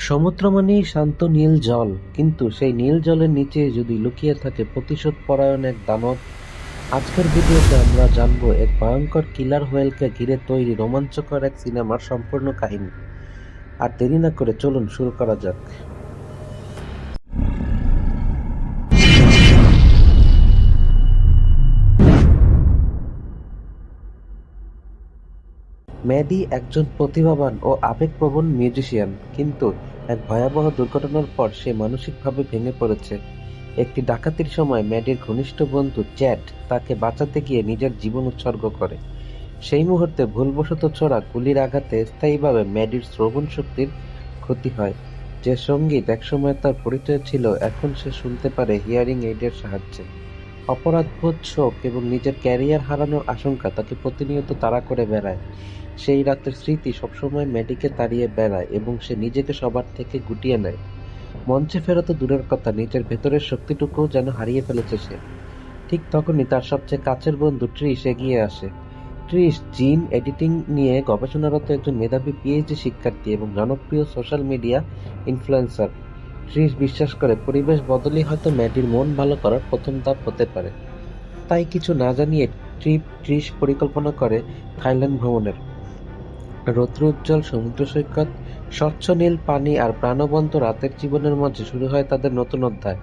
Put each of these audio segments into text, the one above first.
সমুদ্র মানেই শান্ত নীল জল, কিন্তু সেই নীল জলের নিচে যদি লুকিয়ে থাকে প্রতিশোধ পরায়ণ এক দানব। আজকের ভিডিওতে আমরা জানবো এক ভয়ঙ্কর কিলার হোয়েলকে ঘিরে তৈরি রোমাঞ্চকর এক সিনেমার সম্পূর্ণ কাহিনী। আর দেরি না করে চলুন শুরু করা যাক। ম্যাডি একজন প্রতিভাবান ও আবেগপ্রবণ মিউজিশিয়ান, কিন্তু এক ভয়াবহ দুর্ঘটনার পর সে মানসিকভাবে ভেঙে পড়েছে। একটি ডাকাতির সময় ম্যাডির ঘনিষ্ঠ বন্ধু চ্যাড তাকে বাঁচাতে গিয়ে নিজের জীবন উৎসর্গ করে। সেই মুহূর্তে ভুলবশত ছোড়া গুলির আঘাতে স্থায়ীভাবে ম্যাডির শ্রবণ শক্তির ক্ষতি হয়। যে সঙ্গীত একসময় তার পরিচয় ছিল, এখন সে শুনতে পারে হিয়ারিং এইডের সাহায্যে। অপরাধবোধ, শোক এবং নিজের ক্যারিয়ার হারানোর আশঙ্কা তাকে প্রতিনিয়ত তাড়া করে বেড়ায়। সেই রাতের স্মৃতি সবসময় ম্যাডিকে তাড়িয়ে বেড়ায় এবং সে নিজেকে সবার থেকে গুটিয়ে নেয়। মঞ্চে ফেরা তো দূরের কথা, নিজের ভেতরের শক্তিটুকুও যেন হারিয়ে ফেলেছে সে। ঠিক তখনই তার সবচেয়ে কাছের বন্ধু ট্রিশ এগিয়ে আসে। ট্রিশ জিন এডিটিং নিয়ে গবেষণারত একজন মেধাবী পিএইচডি শিক্ষার্থী এবং জনপ্রিয় সোশ্যাল মিডিয়া ইনফ্লুয়েন্সার। ট্রিশ বিশ্বাস করে পরিবেশ বদলই হয়তো ম্যাডির মন ভালো করার প্রথম ধাপ হতে পারে। তাই কিছু না জানিয়ে ট্রিশ পরিকল্পনা করে থাইল্যান্ড ভ্রমণের। রৌদ্রোজ্জ্বল সমুদ্র সৈকত, স্বচ্ছ নীল পানি আর প্রাণবন্ত রাতের জীবনের মাঝে শুরু হয় তাদের নতুন অধ্যায়,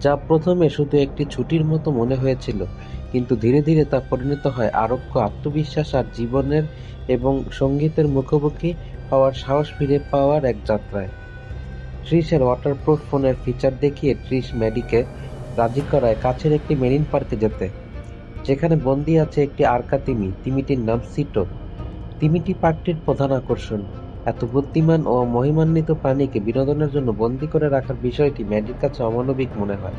যা প্রথমে শুধু একটি ছুটির মতো মনে হয়েছিল, কিন্তু ধীরে ধীরে তা পরিণত হয় আরোগ্য, আত্মবিশ্বাস আর জীবনের এবং সঙ্গীতের মুখোমুখি হওয়ার সাহস ফিরে পাওয়ার এক যাত্রায়। ট্রিশের ওয়াটারপ্রুফ ফোনের ফিচার দেখিয়ে ট্রিশ ম্যাডিকে রাজি করায় কাছের একটি মেরিন পার্কে যেতে, যেখানে বন্দী আছে একটি আর্কা তিমি। তিমিটির নাম সিটো। তিমিটি পার্কটির প্রধান আকর্ষণ। এত বুদ্ধিমান ও মহিমান্বিত প্রাণীকে বিনোদনের জন্য বন্দী করে রাখার বিষয়টি ম্যাডির কাছে অমানবিক মনে হয়।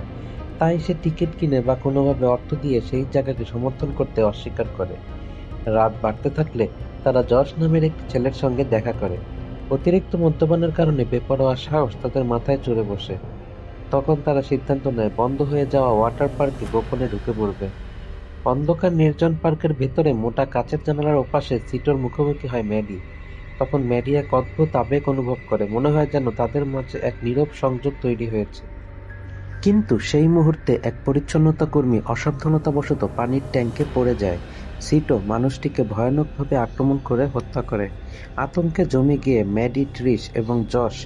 তাই সে টিকিট কিনে বা কোনোভাবে অর্থ দিয়ে সেই জায়গাকে সমর্থন করতে অস্বীকার করে। রাত বাড়তে থাকলে তারা জশ নামের একটি ছেলের সঙ্গে দেখা করে। অতিরিক্ত মদ্যপানের কারণে বেপরোয়া সাহস তাদের মাথায় চড়ে বসে। তখন তারা সিদ্ধান্ত নেয় বন্ধ হয়ে যাওয়া ওয়াটার পার্কে গোপনে ঢুকে পড়বে। অন্ধকার নির্জন পার্কের ভেতরে মোটা কাচের জানালার ওপাশে সিটোর মুখোমুখি হয় ম্যাডি। তখন ম্যাডি এক অদ্ভুত আবেগ অনুভব করে, মনে হয় যেন তাদের মাঝে এক নীরব সংযোগ তৈরি হয়েছে। কিন্তু সেই মুহূর্তে এক পরিচ্ছন্নতা কর্মী অসাবধানতাবশত পানির ট্যাঙ্কে পড়ে যায়। সিটো মানুষটিকে ভয়ানকভাবে আক্রমণ করে হত্যা করে। আতঙ্কে জমে গিয়ে ম্যাডি, ট্রিশ এবং জশ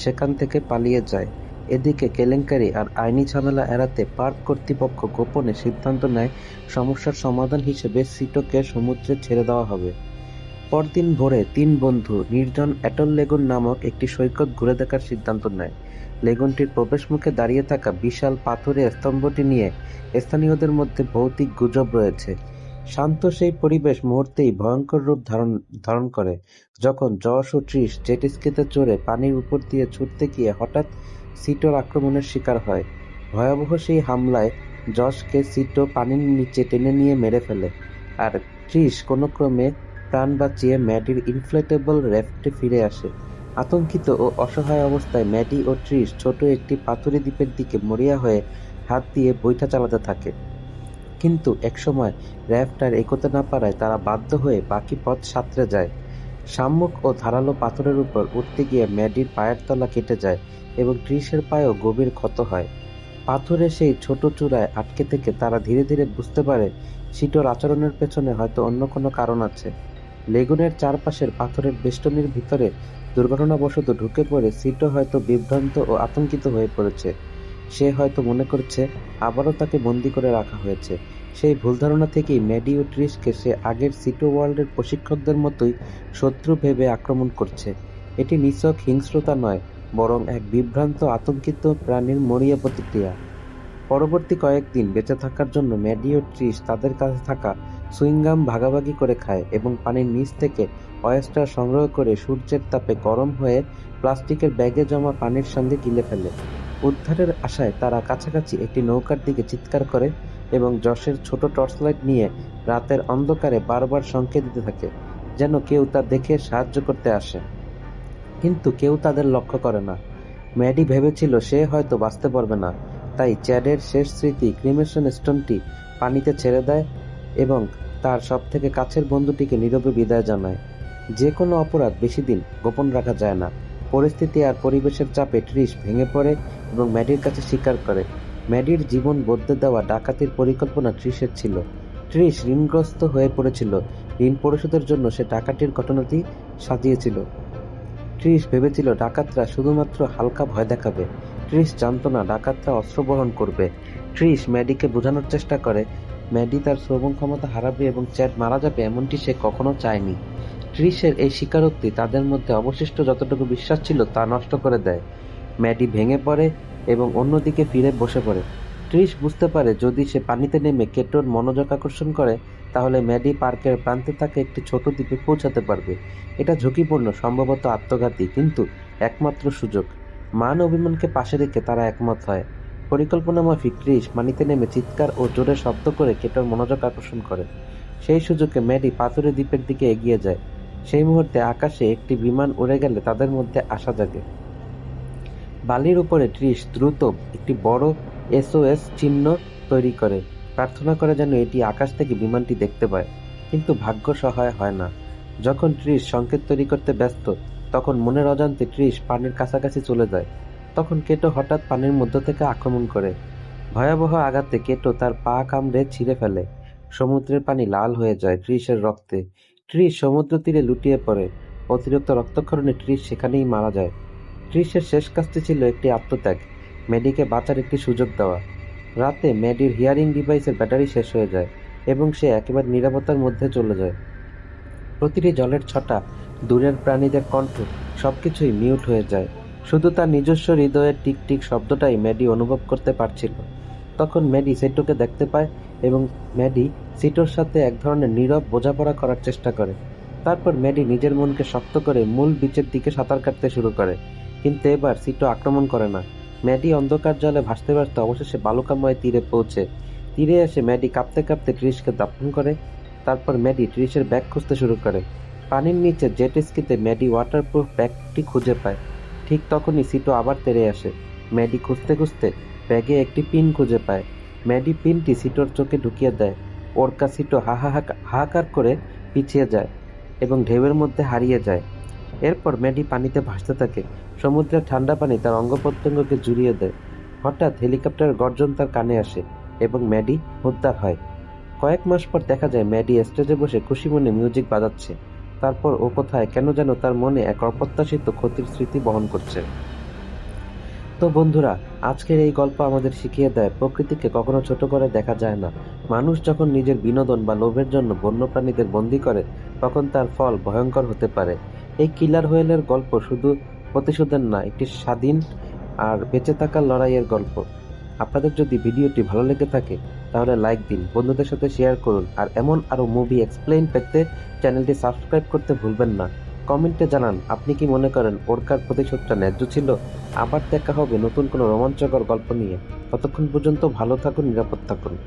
সেখান থেকে পালিয়ে যায়। এদিকে কেলেঙ্কারি আর আইনি ঝামেলা এড়াতে পার্ক কর্তৃপক্ষ গোপনে সিদ্ধান্ত নেয় সমস্যার সমাধান হিসেবে সিটোকে সমুদ্রে ছেড়ে দেওয়া হবে। পরদিন ভোরে তিন বন্ধু নির্জন অ্যাটল লেগুন নামক একটি সৈকত ঘুরে দেখার সিদ্ধান্ত নেয়। লেগুনটির প্রবেশমুখে দাঁড়িয়ে থাকা বিশাল পাথরের স্তম্ভটি নিয়ে স্থানীয়দের মধ্যে ভৌতিক গুজব রয়েছে। শান্ত সেই পরিবেশ মুহূর্তেই ভয়ঙ্কর রূপ ধারণ করে, যখন জশ ও ট্রিশ জেট-স্কিতে চড়ে পানির উপর দিয়ে ছুটতে গিয়ে হঠাৎ সিটোর আক্রমণের শিকার হয়। ভয়াবহ সেই হামলায় জশকে সিটো পানির নিচে টেনে নিয়ে মেরে ফেলে, আর ট্রিশ কোনো ক্রমে প্রাণ বাঁচিয়ে ম্যাডির ইনফ্লেটেবল র্যাফটে ফিরে আসে। আতঙ্কিত ও অসহায় অবস্থায় ম্যাডি ও ট্রিশ ছোট একটি পাথুরে দ্বীপের দিকে মরিয়া হয়ে হাত দিয়ে বৈঠা চালাতে থাকে। কিন্তু একসময় র্যাফট আর এগোতে না পারায় তারা বাধ্য হয়ে বাকি পথ সাঁতরে যায়। শামুক ও ধারালো পাথরের উপর উঠতে গিয়ে ম্যাডির পায়ের তলা কেটে যায় এবং ট্রিশের পায়েও গভীর ক্ষত হয়। পাথরে সেই ছোট চূড়ায় আটকে থেকে তারা ধীরে ধীরে বুঝতে পারে সিটোর আচরণের পেছনে হয়তো অন্য কোনো কারণ আছে। লেগুনের চারপাশের পাথরের বেষ্টনীর ভিতরে দুর্ঘটনাবশত ঢুকে পড়ে সিটো হয়তো বিভ্রান্ত ও আতঙ্কিত হয়ে পড়েছে। সে হয়তো মনে করছে আবারও তাকে বন্দি করে রাখা হয়েছে। সেই ভুল ধারণা থেকেই ম্যাডি ও ট্রিশকে সে আগের সিটো ওয়ার্ল্ডের প্রশিক্ষকদের মতোই শত্রু ভেবে আক্রমণ করছে। এটি নিছক হিংস্রতা নয়, বরং এক বিভ্রান্ত আতঙ্কিত প্রাণীর মরিয়া প্রতিক্রিয়া। পরবর্তী কয়েকদিন বেঁচে থাকার জন্য ম্যাডি ও ট্রিশ তাদের কাছে থাকা সুইংগাম ভাগাভাগি করে খায় এবং পানির নিচ থেকে অয়েস্টার সংগ্রহ করে সূর্যের তাপে গরম হয়ে প্লাস্টিকের ব্যাগে জমা পানির সঙ্গে গিলে ফেলে। উদ্ধারের আশায় তারা কাছাকাছি একটি নৌকার দিকে চিৎকার করে এবং জশের ছোট টর্চলাইট নিয়ে রাতের অন্ধকারে বারবার সংকেত দিতে থাকে, যেন কেউ তা দেখে সাহায্য করতে আসে। কিন্তু কেউ তাদের লক্ষ্য করে না। ম্যাডি ভেবেছিল সে হয়তো বাঁচতে পারবে না, তাই চ্যাডের শেষ স্মৃতি ক্রিমেশন স্টোনটি পানিতে ছেড়ে দেয় এবং তার সবথেকে কাছের বন্ধুটিকে নীরবে বিদায় জানায়। যে কোনো অপরাধ বেশি দিন গোপন রাখা যায় না, পরিস্থিতি আর পরিবেশের চাপে ট্রিশ ভেঙে পড়ে এবং ম্যাডির কাছে স্বীকার করে ম্যাডির জীবন বদলে দেওয়া ডাকাতির পরিকল্পনা ট্রিশের ছিল। ট্রিশ ঋণগ্রস্ত হয়ে পড়েছিল। ঋণ পরিশোধের জন্য সে ডাকাতির ঘটনাটি সাজিয়েছিল। ট্রিশ ভেবেছিল ডাকাতরা শুধুমাত্র হালকা ভয় দেখাবে। ট্রিশ জানতো না ডাকাতরা অস্ত্র বহন করবে। ট্রিশ ম্যাডিকে বোঝানোর চেষ্টা করে ম্যাডি তার শ্রবণ ক্ষমতা হারাবে এবং চ্যাড মারা যাবে, এমনটি সে কখনো চায়নি। ট্রিশের এই স্বীকারোক্তি তাদের মধ্যে অবশিষ্ট যতটুকু বিশ্বাস ছিল তা নষ্ট করে দেয়। ম্যাডি ভেঙে পড়ে এবং অন্যদিকে ফিরে বসে পড়ে। ট্রিশ বুঝতে পারে যদি সে পানিতে নেমে কেটোর মনোযোগ আকর্ষণ করে তাহলে ম্যাডি পার্কের প্রান্তে থাকা একটি ছোট দ্বীপে পৌঁছাতে পারবে। এটা ঝুঁকিপূর্ণ, সম্ভবত আত্মঘাতী, কিন্তু একমাত্র সুযোগ। মান অভিমানকে পাশে রেখে তারা একমত হয়। পরিকল্পনা মাফিক ট্রিশ পানিতে নেমে চিৎকার ও জোরে শব্দ করে কেটোর মনোযোগ আকর্ষণ করে। সেই সুযোগে ম্যাডি পাথুরে দ্বীপের দিকে এগিয়ে যায়। সেই মুহূর্তে আকাশে একটি বিমান উড়ে গেলে তাদের মধ্যে আশা জাগে। বালির উপরে ট্রিশ দ্রুত একটি বড় SOS চিহ্ন তৈরি করে, প্রার্থনা করে যেন এটি আকাশ থেকে বিমানটি দেখতে পায়। কিন্তু ভাগ্য সহায় হয় না। যখন ট্রিশ সংকেত তৈরি করতে ব্যস্ত তখন মনের অজান্তে ট্রিশ পানির কাছাকাছি চলে যায়। তখন কেটো হঠাৎ পানির মধ্য থেকে আক্রমণ করে। ভয়াবহ আঘাতে কেটো তার পা কামড়ে ছিঁড়ে ফেলে। সমুদ্রের পানি লাল হয়ে যায় ট্রিশের রক্তে। ট্রিশ সমুদ্র তীরে লুটিয়ে পড়ে। অতিরিক্ত রক্তক্ষরণে ট্রিশ সেখানেই মারা যায়। ট্রিশের শেষ কাজটি ছিল একটি আত্মত্যাগ, ম্যাডিকে বাঁচার একটি সুযোগ দেওয়া। রাতে ম্যাডির হিয়ারিং ডিভাইসের ব্যাটারি শেষ হয়ে যায় এবং সে একেবারে নীরবতার মধ্যে চলে যায়। প্রতিটি জলের ছটা, দূরের প্রাণীদের কণ্ঠ, সবকিছুই মিউট হয়ে যায়। শুধু তার নিজস্ব হৃদয়ের টিক টিক শব্দটাই ম্যাডি অনুভব করতে পারছিল। তখন ম্যাডি সেটোকে দেখতে পায় এবং ম্যাডি সিটোর সাথে এক ধরনের নীরব বোঝাপড়া করার চেষ্টা করে। তারপর ম্যাডি নিজের মনকে শক্ত করে মূল বিচের দিকে সাঁতার কাটতে শুরু করে। কিন্তু এবার সিটো আক্রমণ করে না। ম্যাডি অন্ধকার জলে ভাসতে ভাসতে অবশেষে বালুকাময় তীরে পৌঁছে। তীরে এসে ম্যাডি কাঁপতে কাঁপতে ট্রিশকে দাফন করে। তারপর ম্যাডি ট্রিশের ব্যাগ খুঁজতে শুরু করে। পানির নিচে জেট স্কিতে ম্যাডি ওয়াটারপ্রুফ ব্যাগটি খুঁজে পায়। ঠিক তখনই সিটো আবার তেড়ে আসে। ম্যাডি খুঁজতে খুঁজতে ব্যাগে একটি পিন খুঁজে পায়। ম্যাডি পিনটি সিটোর চোখে ঢুকিয়ে দেয়। ওরকা সিটো হাহাকার করে পিছিয়ে যায় এবং ঢেউয়ের মধ্যে হারিয়ে যায়। এরপর ম্যাডি পানিতে ভাসতে থাকে। সমুদ্রের ঠান্ডা পানি তার অঙ্গ-প্রত্যঙ্গকে জুড়িয়ে দেয়। হঠাৎ হেলিকপ্টারের গর্জন তার কানে আসে এবং ম্যাডি উদ্ধার হয়। কয়েক মাস পর দেখা যায় ম্যাডি স্টেজে বসে খুশি মনে মিউজিক বাজাচ্ছে। তারপর ও কোথায় কেন যেন তার মনে এক অপ্রত্যাশিত ক্ষতির স্মৃতি বহন করছে। তো বন্ধুরা, আজকের এই গল্প আমাদের শিখিয়ে দেয় প্রকৃতিকে কখনো ছোট করে দেখা যায় না। মানুষ যখন নিজের বিনোদন বা লোভের জন্য বন্যপ্রাণীদের বন্দী করে তখন তার ফল ভয়ঙ্কর হতে পারে। এই কিলার হোয়েলের গল্প শুধু প্রতিশোধের না, একটি স্বাধীন আর বেঁচে থাকার লড়াইয়ের গল্প। আপনাদের যদি ভিডিওটি ভালো লেগে থাকে তাহলে লাইক দিন, বন্ধুদের সাথে শেয়ার করুন, আর এমন আরও মুভি এক্সপ্লেইন পেতে চ্যানেলটি সাবস্ক্রাইব করতে ভুলবেন না। কমেন্টে জানান আপনি কি মনে করেন ওরকার প্রতিশোধটা ন্যায্য ছিল। আবার দেখা হবে নতুন কোনো রোমাঞ্চকর গল্প নিয়ে। ততক্ষণ পর্যন্ত ভালো থাকুন, নিরাপদ থাকুন।